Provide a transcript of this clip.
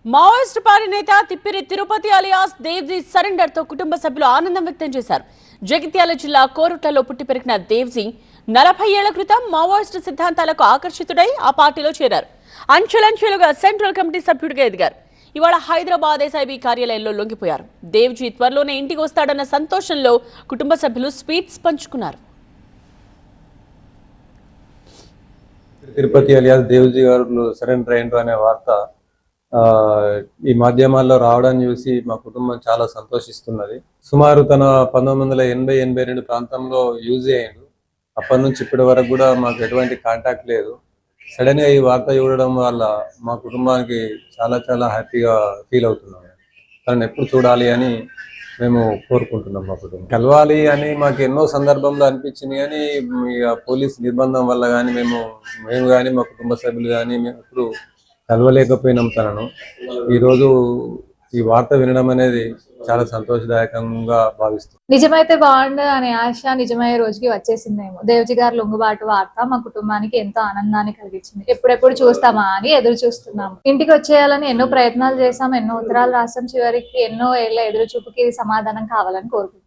Maoist party నేత Tippiri Tirupati alias Devji surrender తో కుటుంబ సభ్యులు ఆనందం వ్యక్తం చేశారు. జగిత్యాల జిల్లా కోరుట్లలో పుట్టి పెరిగిన దేవ్జీ 40 ఏళ్ల క్రితం మావోయిస్ట్ సిద్ధాంతాలకు ఆకర్షితుడై ఆ పార్టీలో చేరారు. అంచెలంచెలుగా సెంట్రల్ కమిటీ సభ్యుడిగా ఎదిగారు. ఇవాళ హైదరాబాద్ ఎస్ఐబి కార్యాలయంలో లొంగిపోయారు. దేవ్జీ త్వరలోనే ఇంటికి వస్తాడన్న సంతోషంలో కుటుంబ సభ్యులు స్వీట్స్ పంచుకున్నారు. తిరుపతి అలియాస్ దేవ్జీ గారు సరెండర్ అయ్యిండ్రు అనే వార్త ఈ మాధ్యమాల్లో రావడం చూసి మా కుటుంబం చాలా సంతోషిస్తున్నది. సుమారు తన 1980-82 ప్రాంతంలో యూజ్ అయ్యిండు. అప్పటి నుంచి ఇప్పటి వరకు కూడా మాకు ఎటువంటి కాంటాక్ట్ లేదు. సడన్ గా ఈ వార్త చూడడం వల్ల మా కుటుంబానికి చాలా చాలా హ్యాపీగా ఫీల్ అవుతున్నాం. తనని ఎప్పుడు చూడాలి అని మేము కోరుకుంటున్నాం. మా కుటుంబం కలవాలి అని మాకు ఎన్నో సందర్భంలో అనిపించింది, కానీ పోలీస్ నిర్బంధం వల్ల కానీ మేము కానీ మా కుటుంబ సభ్యులు కానీ మేము ఎప్పుడు కలవలేకపోయినాం తనను. ఈరోజు ఈ వార్త వినడం అనేది చాలా సంతోషదాయకంగా భావిస్తుంది. నిజమైతే బాగుండు అనే ఆశ నిజమయ్యే రోజుకి వచ్చేసిందేమో. దేవ్జీ గారు లొంగుబాటు వార్త మా కుటుంబానికి ఎంతో ఆనందాన్ని కలిగించింది. ఎప్పుడెప్పుడు చూస్తామా అని ఎదురు చూస్తున్నాము. ఇంటికి వచ్చేయాలని ఎన్నో ప్రయత్నాలు చేశాం, ఎన్నో ఉత్తరాలు రాసాం. చివరికి ఎన్నో ఏళ్ల ఎదురు చూపుకి సమాధానం కావాలని కోరుకుంటున్నాం.